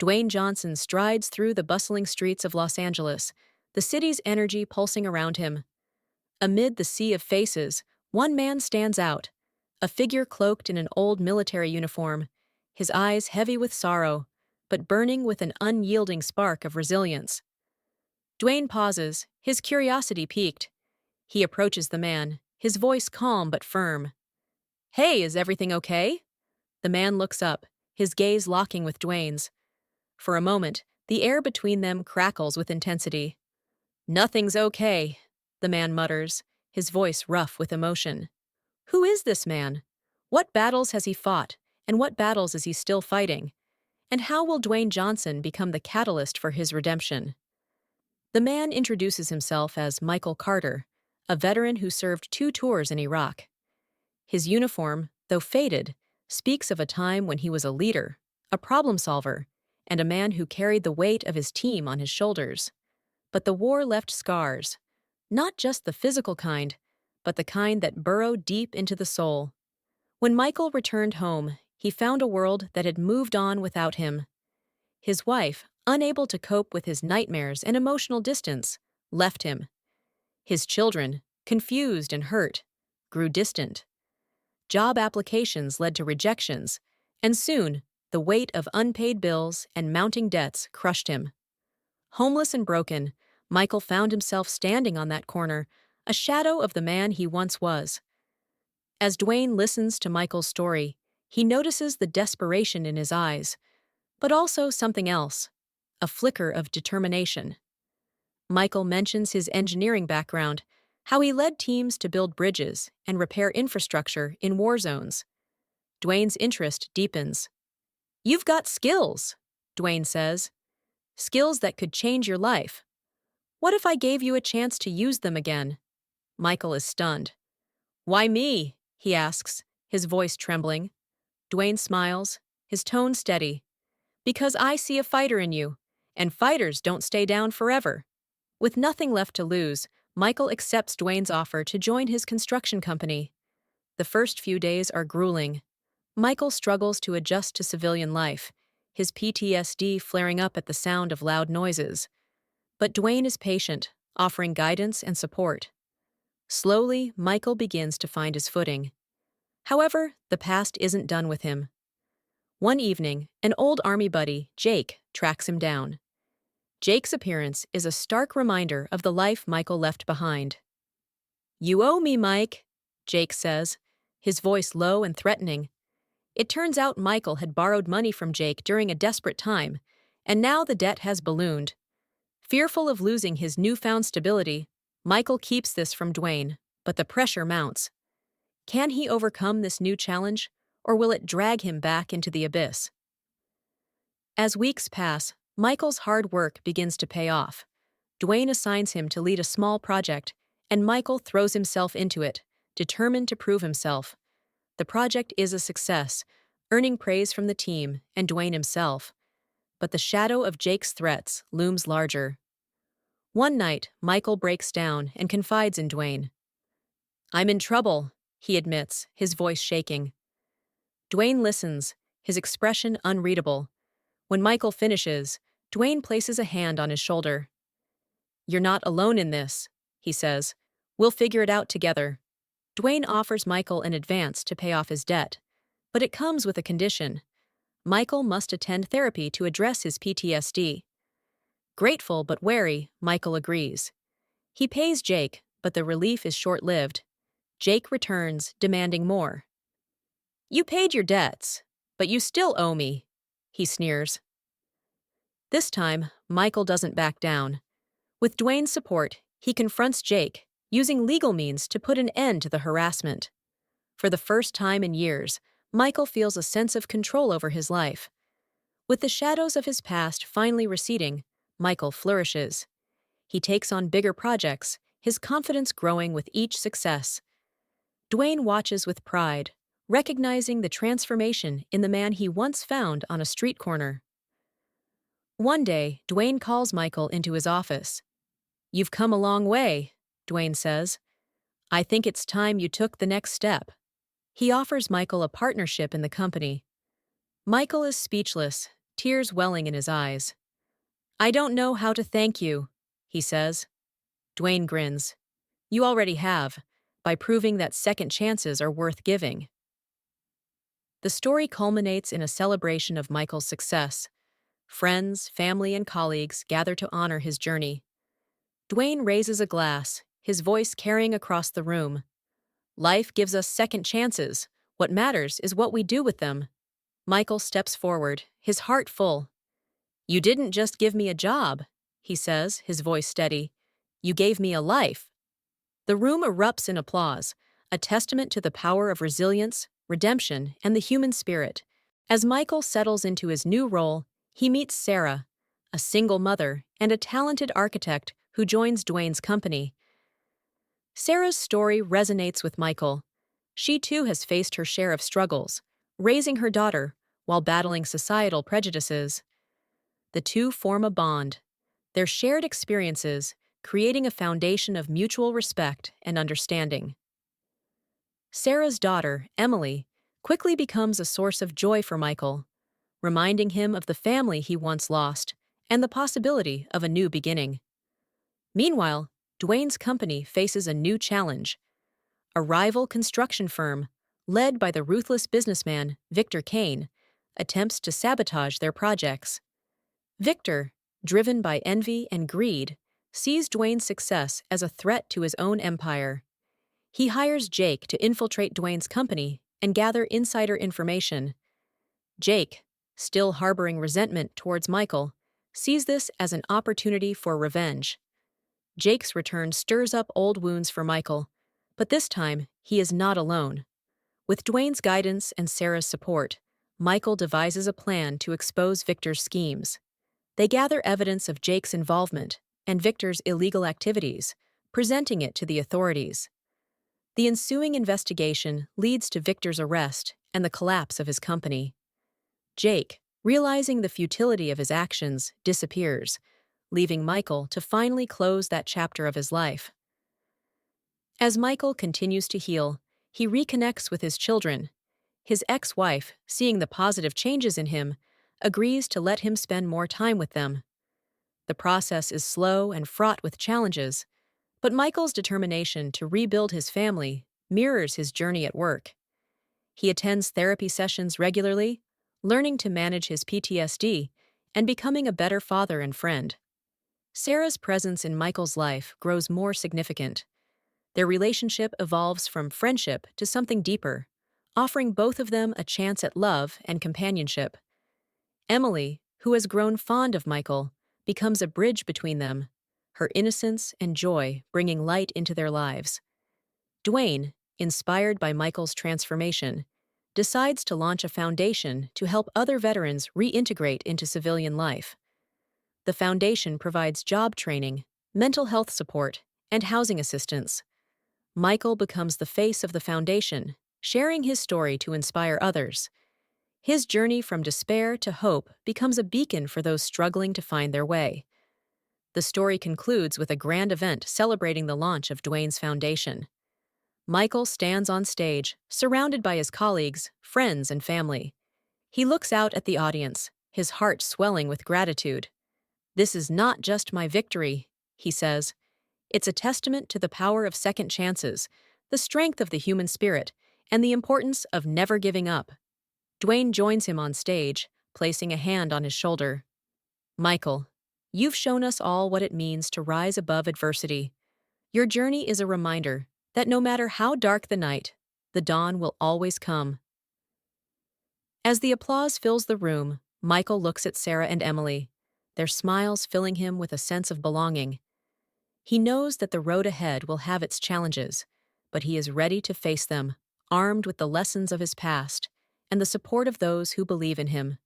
Dwayne Johnson strides through the bustling streets of Los Angeles, the city's energy pulsing around him. Amid the sea of faces, one man stands out, a figure cloaked in an old military uniform, his eyes heavy with sorrow, but burning with an unyielding spark of resilience. Dwayne pauses, his curiosity piqued. He approaches the man, his voice calm but firm. "Hey, is everything okay?" The man looks up, his gaze locking with Dwayne's. For a moment, the air between them crackles with intensity. "Nothing's okay," the man mutters, his voice rough with emotion. Who is this man? What battles has he fought, and what battles is he still fighting? And how will Dwayne Johnson become the catalyst for his redemption? The man introduces himself as Michael Carter, a veteran who served 2 tours in Iraq. His uniform, though faded, speaks of a time when he was a leader, a problem solver, and a man who carried the weight of his team on his shoulders. But the war left scars, not just the physical kind, but the kind that burrow deep into the soul. When Michael returned home, he found a world that had moved on without him. His wife, unable to cope with his nightmares and emotional distance, left him. His children, confused and hurt, grew distant. Job applications led to rejections, and soon, the weight of unpaid bills and mounting debts crushed him. Homeless and broken, Michael found himself standing on that corner, a shadow of the man he once was. As Dwayne listens to Michael's story, he notices the desperation in his eyes, but also something else, a flicker of determination. Michael mentions his engineering background, how he led teams to build bridges and repair infrastructure in war zones. Dwayne's interest deepens. "You've got skills," Dwayne says. "Skills that could change your life. What if I gave you a chance to use them again?" Michael is stunned. "Why me?" he asks, his voice trembling. Dwayne smiles, his tone steady. "Because I see a fighter in you, and fighters don't stay down forever." With nothing left to lose, Michael accepts Dwayne's offer to join his construction company. The first few days are grueling. Michael struggles to adjust to civilian life, his PTSD flaring up at the sound of loud noises. But Dwayne is patient, offering guidance and support. Slowly, Michael begins to find his footing. However, the past isn't done with him. One evening, an old army buddy, Jake, tracks him down. Jake's appearance is a stark reminder of the life Michael left behind. "You owe me, Mike," Jake says, his voice low and threatening. It turns out Michael had borrowed money from Jake during a desperate time, and now the debt has ballooned. Fearful of losing his newfound stability, Michael keeps this from Dwayne, but the pressure mounts. Can he overcome this new challenge, or will it drag him back into the abyss? As weeks pass, Michael's hard work begins to pay off. Dwayne assigns him to lead a small project, and Michael throws himself into it, determined to prove himself. The project is a success, earning praise from the team and Dwayne himself. But the shadow of Jake's threats looms larger. One night, Michael breaks down and confides in Dwayne. "I'm in trouble," he admits, his voice shaking. Dwayne listens, his expression unreadable. When Michael finishes, Dwayne places a hand on his shoulder. "You're not alone in this," he says. "We'll figure it out together." Dwayne offers Michael an advance to pay off his debt, but it comes with a condition. Michael must attend therapy to address his PTSD. Grateful but wary, Michael agrees. He pays Jake, but the relief is short-lived. Jake returns, demanding more. "You paid your debts, but you still owe me," he sneers. This time, Michael doesn't back down. With Dwayne's support, he confronts Jake, using legal means to put an end to the harassment. For the first time in years, Michael feels a sense of control over his life. With the shadows of his past finally receding, Michael flourishes. He takes on bigger projects, his confidence growing with each success. Dwayne watches with pride, recognizing the transformation in the man he once found on a street corner. One day, Dwayne calls Michael into his office. "You've come a long way," Dwayne says. "I think it's time you took the next step." He offers Michael a partnership in the company. Michael is speechless, tears welling in his eyes. "I don't know how to thank you," he says. Dwayne grins. "You already have, by proving that second chances are worth giving." The story culminates in a celebration of Michael's success. Friends, family, and colleagues gather to honor his journey. Dwayne raises a glass, his voice carrying across the room. "Life gives us second chances. What matters is what we do with them." Michael steps forward, his heart full. "You didn't just give me a job," he says, his voice steady. "You gave me a life." The room erupts in applause, a testament to the power of resilience, redemption, and the human spirit. As Michael settles into his new role, he meets Sarah, a single mother and a talented architect who joins Dwayne's company. Sarah's story resonates with Michael. She too has faced her share of struggles, raising her daughter while battling societal prejudices. The two form a bond, their shared experiences creating a foundation of mutual respect and understanding. Sarah's daughter, Emily, quickly becomes a source of joy for Michael, reminding him of the family he once lost and the possibility of a new beginning. Meanwhile, Dwayne's company faces a new challenge. A rival construction firm, led by the ruthless businessman Victor Kane, attempts to sabotage their projects. Victor, driven by envy and greed, sees Dwayne's success as a threat to his own empire. He hires Jake to infiltrate Dwayne's company and gather insider information. Jake, still harboring resentment towards Michael, sees this as an opportunity for revenge. Jake's return stirs up old wounds for Michael, but this time he is not alone. With Dwayne's guidance and Sarah's support, Michael devises a plan to expose Victor's schemes. They gather evidence of Jake's involvement and Victor's illegal activities, presenting it to the authorities. The ensuing investigation leads to Victor's arrest and the collapse of his company. Jake, realizing the futility of his actions, disappears, leaving Michael to finally close that chapter of his life. As Michael continues to heal, he reconnects with his children. His ex-wife, seeing the positive changes in him, agrees to let him spend more time with them. The process is slow and fraught with challenges, but Michael's determination to rebuild his family mirrors his journey at work. He attends therapy sessions regularly, learning to manage his PTSD and becoming a better father and friend. Sarah's presence in Michael's life grows more significant. Their relationship evolves from friendship to something deeper, offering both of them a chance at love and companionship. Emily, who has grown fond of Michael, becomes a bridge between them, her innocence and joy bringing light into their lives. Dwayne, inspired by Michael's transformation, decides to launch a foundation to help other veterans reintegrate into civilian life. The foundation provides job training, mental health support, and housing assistance. Michael becomes the face of the foundation, sharing his story to inspire others. His journey from despair to hope becomes a beacon for those struggling to find their way. The story concludes with a grand event celebrating the launch of Dwayne's foundation. Michael stands on stage, surrounded by his colleagues, friends, and family. He looks out at the audience, his heart swelling with gratitude. "This is not just my victory," he says. "It's a testament to the power of second chances, the strength of the human spirit, and the importance of never giving up." Dwayne joins him on stage, placing a hand on his shoulder. "Michael, you've shown us all what it means to rise above adversity. Your journey is a reminder that no matter how dark the night, the dawn will always come." As the applause fills the room, Michael looks at Sarah and Emily, their smiles filling him with a sense of belonging. He knows that the road ahead will have its challenges, but he is ready to face them, armed with the lessons of his past and the support of those who believe in him.